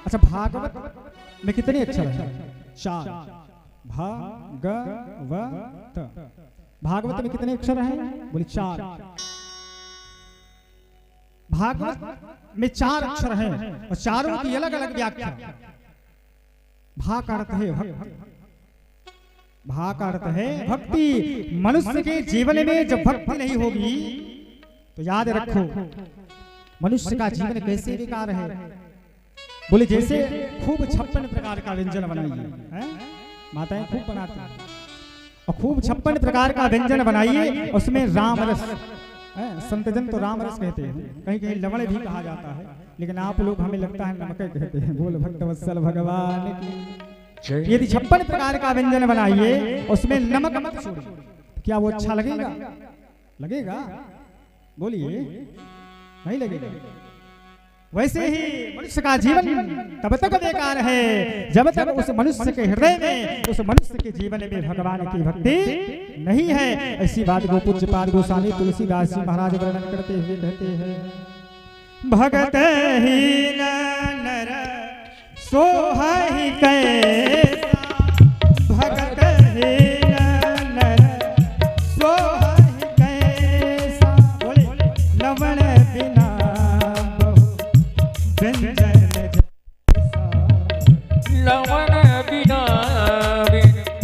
अच्छा, भागवत में कितने अक्षर हैं? 4। भागवत, भागवत में कितने अक्षर हैं? बोले 4। भागवत में 4 अक्षर हैं और चारों की अलग अलग व्याख्या। भा का अर्थ है भक्ति, भा का अर्थ है भक्ति। मनुष्य के जीवन में जब भक्ति नहीं होगी तो याद रखो मनुष्य का जीवन कैसे बेकार है। बोले जैसे खूब 56 प्रकार का व्यंजन बनाइए, माताएं खूब बनाती हैं, और खूब 56 प्रकार का व्यंजन बनाइए, उसमें राम रस, संतजन तो राम रस कहते हैं, कहीं कहीं लवण भी कहा जाता है, लेकिन आप लोग हमें लगता है नमक कहते हैं। बोल भक्तवत्सल भगवान की। यदि 56 प्रकार का व्यंजन बनाइए उसमें नमक मत छोड़िए, क्या वो अच्छा लगेगा? लगेगा? बोलिए, नहीं लगेगा। वैसे ही मनुष्य का जीवन तब तक बेकार है जब तक उस मनुष्य के हृदय में, उस मनुष्य के जीवन में भगवान की भक्ति नहीं है। ऐसी बात को पूज्य पाद गोस्वामी तुलसीदास जी महाराज वर्णन करते हुए कहते हैं, भगत हीन नर सोहहि कैसा, भगत हीन नर सोहहि कैसा। बोले लवण बिना व्यंजन जैसा, लवण बिना व्यंजन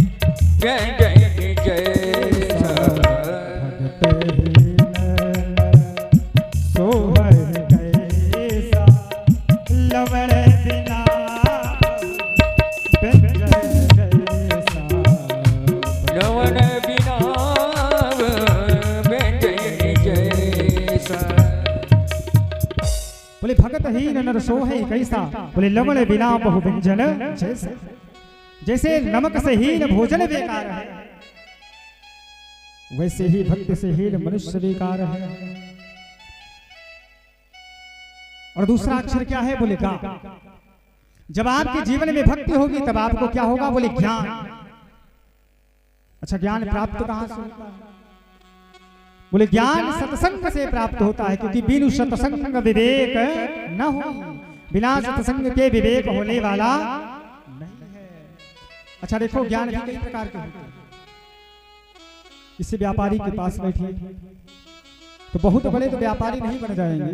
जैसा। भगत हीन सोहहि कैसा, लवण बिना व्यंजन जैसा। लवण बिना व्यंजन जैसा। बोले भगत हीन नर सोहै कैसा, बोले लवण बिना बहु व्यंजन जैसा। जैसे नमक से हीन भोजन बेकार है, वैसे ही भक्ति से हीन मनुष्य बेकार है। और दूसरा अक्षर क्या है? बोले गा। जब आपके जीवन में भक्ति होगी तब आपको क्या होगा? बोले ज्ञान। अच्छा, ज्ञान प्राप्त कहां से होता है? बोले ज्ञान सत्संग से प्राप्त होता है, क्योंकि बिनु सत्संग विवेक न हो, बिना सत्संग के विवेक होने वाला नहीं है। अच्छा देखो, ज्ञान भी कई प्रकार के होते हैं। किसी व्यापारी के पास बैठिए तो बहुत बड़े तो व्यापारी नहीं बन जाएंगे,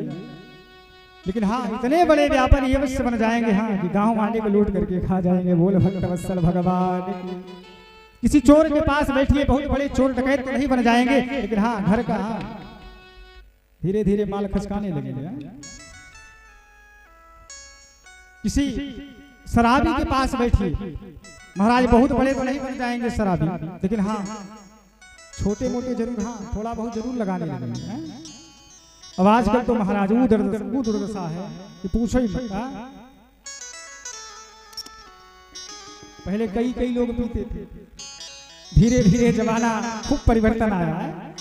लेकिन हाँ इतने बड़े व्यापारी अवश्य बन जाएंगे, हाँ कि गांव वाले को लूट करके खा जाएंगे। बोल भक्तवत्सल भगवान की। किसी चोर के पास बैठिए, बहुत बड़े चोर डकैत तो नहीं बन जाएंगे, लेकिन हाँ घर का धीरे धीरे माल खचकाने लगेंगे। किसी शराबी के पास बैठिए, महाराज बहुत बड़े तो नहीं बन जाएंगे शराबी, लेकिन हाँ छोटे मोटे जरूर, हाँ थोड़ा बहुत जरूर लगाने लगेंगे। अब आजकल तो महाराज वो दुर्दशा है कि पूछो ही मत। पहले कई लोग पीते थे, धीरे धीरे जमाना खूब परिवर्तन आया है,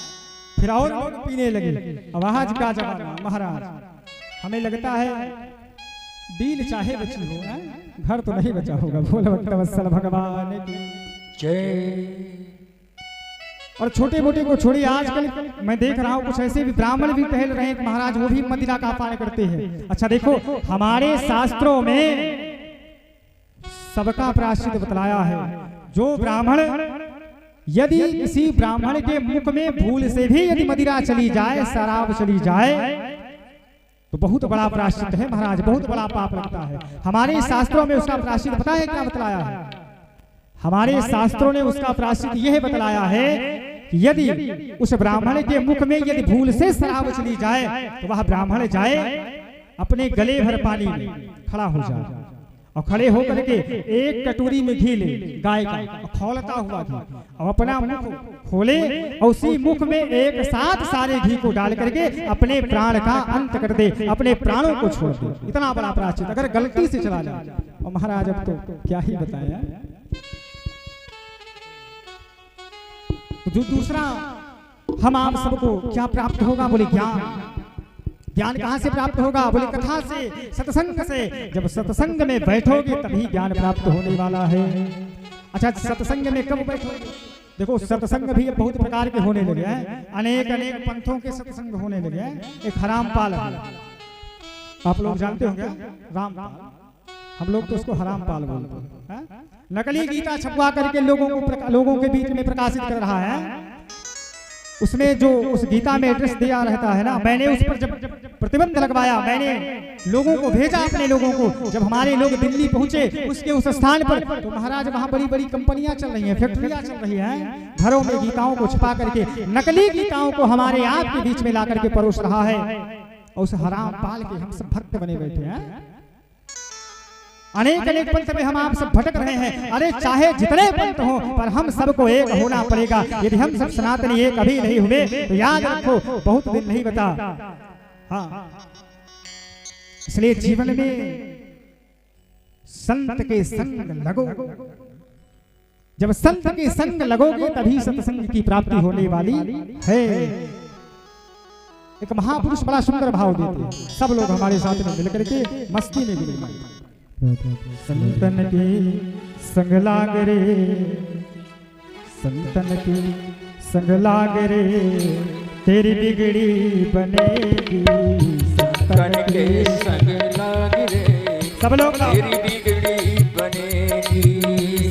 फिर और लोग पीने लगे। अब आज का जमाना महाराज, हमें लगता है डील चाहे बची हो, घर तो नहीं बचा होगा। बोल भक्तवत्सल भगवान की जय। और छोटे मोटे को छोड़िए, आजकल मैं देख रहा हूँ कुछ ऐसे भी ब्राह्मण भी टहल रहे हैं महाराज, वो भी मदिरा का पान करते हैं। अच्छा देखो, हमारे शास्त्रों में सबका प्रायश्चित बतलाया है। जो ब्राह्मण, यदि किसी ब्राह्मण के मुख में भूल से भी यदि मदिरा चली जाए, शराब चली जाए, तो बहुत बड़ा प्रायश्चित है महाराज, बहुत बड़ा पाप लगता है। हमारे शास्त्रों में उसका प्रायश्चित पता है क्या बतलाया है? हमारे शास्त्रों ने उसका प्रायश्चित यह बतलाया है कि यदि उस ब्राह्मण के मुख में यदि भूल से शराब चली जाए, तो वह ब्राह्मण जाए अपने गले भर पानी में खड़ा हो जाए, और खड़े होकर के एक कटोरी में घी ले, गाय का खौलता हुआ घी, और अपना मुख खोले और उसी मुख में एक साथ सारे घी को डाल करके अपने प्राण का अंत कर दे, अपने प्राणों को छोड़ दे। इतना बड़ा प्रायश्चित अगर गलती से चला जाए। और महाराज अब तो क्या ही बताया। जो दूसरा हम आप सबको क्या प्राप्त होगा? बोले ज्ञान। ज्ञान कहां से प्राप्त होगा? बोले कथा से, सत्संग से। जब सत्संग में बैठोगे तभी ज्ञान प्राप्त होने वाला है। अच्छा, सत्संग में कब बैठोगे? देखो सत्संग भी बहुत प्रकार के होने लगे हैं, अनेक पंथों के सत्संग होने लगे हैं। एक हरामपाल, आप लोग जानते होंगे रामपाल, हम लोग तो उसको हराम पाल बोलते हैं। हाँ? नकली गीता छपवा करके लोगों के बीच में प्रकाशित कर रहा है। उसमें जो उस गीता में एड्रेस दिया रहता है ना, मैंने उस पर जब प्रतिबंध लगवाया, मैंने लोगों को भेजा, अपने लोगों को। जब हमारे लोग दिल्ली पहुंचे उसके उस स्थान पर, तो महाराज वहां बड़ी बड़ी कंपनियां चल रही हैं, फैक्ट्रियां चल रही हैं, घरों में गीताओं को छुपा करके नकली गीताओं को हमारे आप के बीच में ला करके परोस रहा है। और उस हराम पाल के हम सब भक्त बने बैठे हैं। अनेक अनेक पंथ में हम आप सब भटक रहे हैं। अरे चाहे जितने पंथ हो, पर हम सबको एक होना पड़ेगा। यदि हम सब सनातनी एक अभी नहीं हुए तो याद रखो बहुत दिन नहीं बता। हाँ, इसलिए जीवन में संत के संग लगो। जब संत के संग लगोगे तभी सत्संग की प्राप्ति होने वाली है। एक महापुरुष बड़ा सुंदर भाव देते हैं, सब लोग हमारे साथ में मिलकर के मस्ती में मिलेंगे। संतन के संग लाग रे, संतन के संग लाग रे, तेरी बिगड़ी बनेगी। संतन के संग लाग रे, सब लोग तेरी बिगड़ी बनेगी।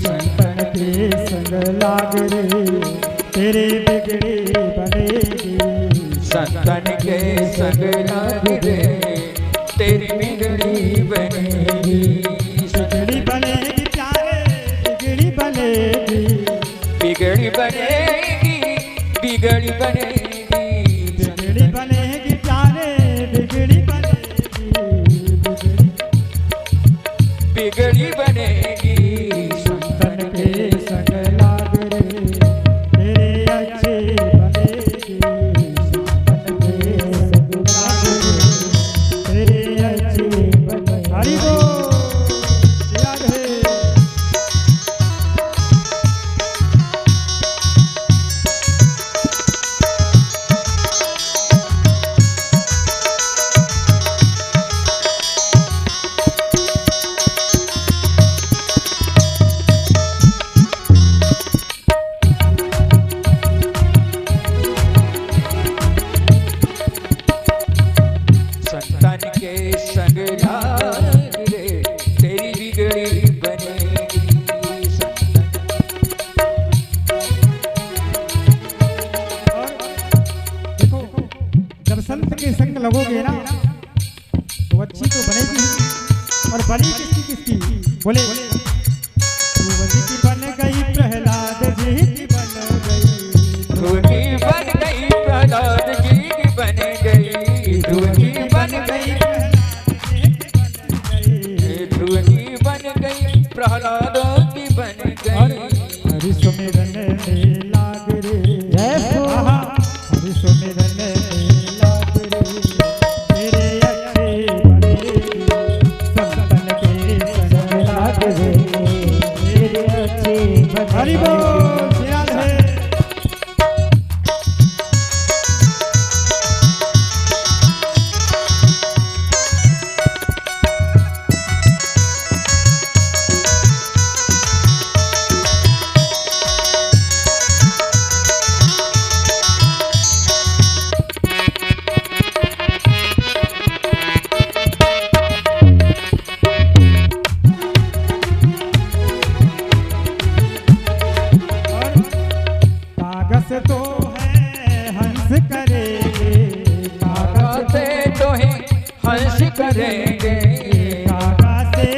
संतन के संग लाग रे, तेरी बिगड़ी बनेगी। संतन के संग लाग रे, तेरी बिगड़ी बनेगी। बिगड़ी बनेगी प्यारे, बिगड़ी बनेगी, बिगड़ी बनेगी, बिगड़ी बनेगी। बिगड़ी बनेगी प्यारे, बिगड़ी बनेगी, बिगड़ी बनेगी। संतन के संग लाग रे, तेरे अच्छे बनेगी। संतन के संग लाग रे, तेरे अच्छे बनेगी। हरि बोल। संतन के संग लाग रे, तेरी बिगड़ी बनेगी। देखो, जब संत के संग लगोगे ना तो अच्छी तो बनेगी। और बनी किसकी किसकी बोले, ध्रुव जी की बन गई, प्रहलाद जी की बन गई। ध्रुव की बन गई, प्रहलाद जी की बन गई। ध्रुव की बन गई, ध्रुव की बन गई, प्रहलाद की बन गई। हरि सुमिरन में लाग रे, हरि सुमिरन में लाग रे, तेरे अच्छे बनेगी। संतन के संग लाग रे, तेरे अच्छे बनेगी। हरि बोल, श्री राधे। कागज तो है हंस करेंगे, कागज से तो है हंस करेंगे। कागज से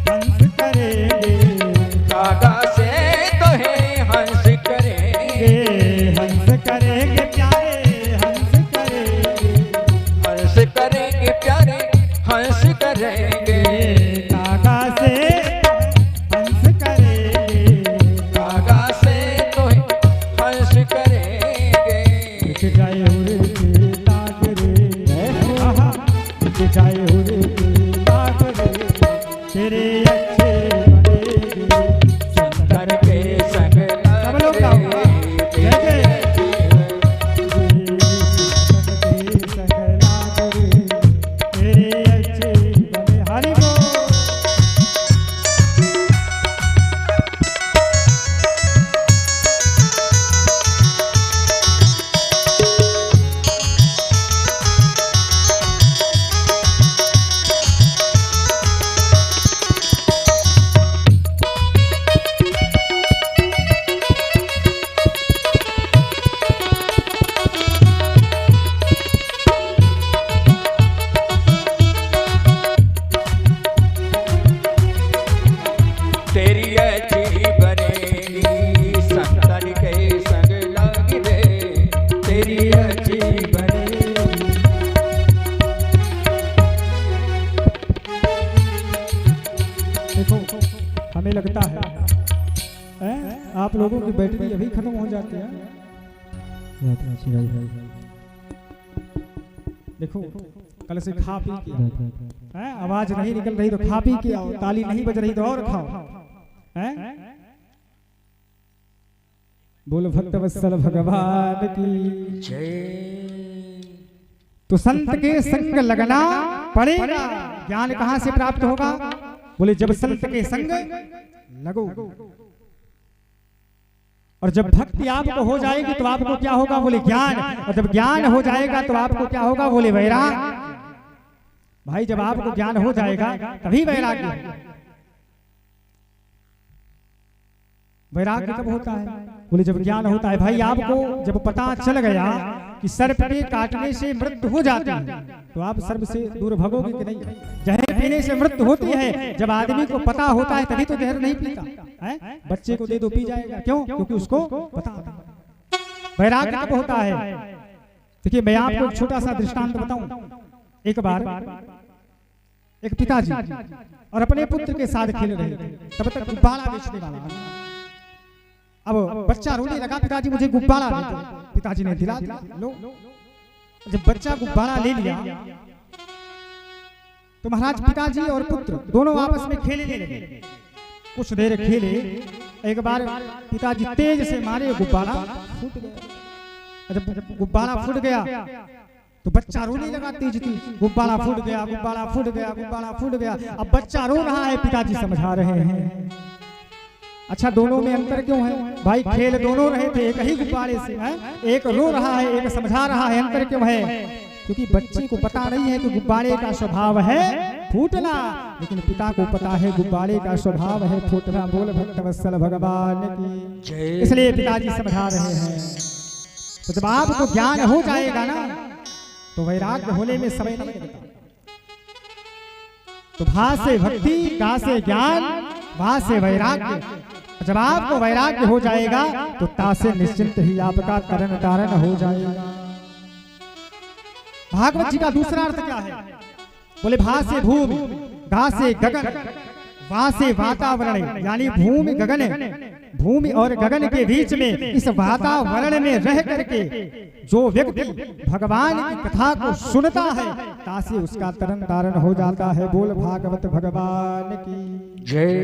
हंस करेंगे, कागज से तो है हंस करेंगे। हंस करेंगे प्यारे, हंस करेंगे, हंस करेंगे प्यारे, हंस करेंगे। कागज से हंस करेंगे, कागज से तो है हंस करेंगे। दिख जाए उड़ के ताक रे, आहा, दिख जाए उड़ के ताक रे, तेरे अच्छे बनेगी। संतन के संग सब लोग गाओ। जय जय। संतन के संग लाग रे, तेरे अच्छे बने। हरि बोल। देखो हमें लगता है आप लोगों की बैटरी अभी खत्म हो जाती है। देखो कल से खा पी के आवाज नहीं निकल रही तो खा पी के आओ, ताली नहीं बज रही तो और खाओ। बोलो भक्त वत्सल भगवान की जय। तो संत के संग लगना पड़ेगा। ज्ञान कहां से प्राप्त होगा? बोले जब संत के संग लगो। और जब भक्ति आपको हो जाएगी तो आपको क्या होगा? बोले ज्ञान। और जब ज्ञान हो जाएगा तो आपको क्या होगा? बोले वैराग। भाई जब आपको ज्ञान हो जाएगा तभी वैराग्य। वैराग्य कब होता है? बोले जब ज्ञान होता है। भाई आपको जब पता चल गया कि सर्प के काटने से मृत्यु हो जाती है तो आप सर्प से दूर भगोगे कि नहीं? जहर पीने से मृत्यु होती है। जब आदमी को पता होता है तभी तो जहर नहीं पीता है। बच्चे को दे दो पी जाएगा, क्यों? क्योंकि उसको पता होता है। वैराग्य कब होता है? देखिए मैं आपको एक छोटा सा दृष्टांत बताऊं। एक बार एक पिताजी और अपने पुत्र के साथ खेल रहे थे, तब तक गुब्बारा बेचने वाला। अब बच्चा रोने लगा, पिताजी मुझे गुब्बारा दे दो। पिताजी ने दिला दिया, लो। जब बच्चा गुब्बारा ले लिया तो महाराज पिताजी और पुत्र दोनों आपस में खेलने लगे। कुछ देर खेले, एक बार पिताजी तेज से मारे, गुब्बारा फूट गया। जब गुब्बारा फूट गया तो बच्चा रोने लगा तेज तेज, गुब्बारा फूट गया, गुब्बारा फूट गया, गुब्बारा फूट गया। अब बच्चा रो रहा है, पिताजी समझा रहे हैं। अच्छा दोनों में अंतर क्यों है? भाई खेल दोनों रहे थे एक ही गुब्बारे से है। एक रो रहा है, एक समझा रहा है। अंतर क्यों है? क्योंकि बच्चे को पता नहीं है कि गुब्बारे का स्वभाव है फूटना, लेकिन पिता को पता है गुब्बारे का स्वभाव है फूटना। बोल भक्त वत्सल भगवान की। इसलिए पिताजी समझा रहे हैं। तो जब आपको ज्ञान हो जाएगा ना तो वैराग्य होने में समय नहीं लगता। तो भा से भक्ति, गा से ज्ञान, वहां से वैराग्य। जब आपको वैराग्य हो जाएगा तो ता से निश्चिंत ही आपका तरण तारण हो जाएगा। भागवत जी का दूसरा अर्थ क्या है? बोले भा से भूमि, गा से गगन, वा से वातावरण। यानी भूमि गगन, भूमि और गगन के बीच में इस वातावरण में रह करके जो व्यक्ति भगवान की कथा को सुनता है तासे उसका तरण तारण हो जाता है। बोल भागवत भगवान की जय।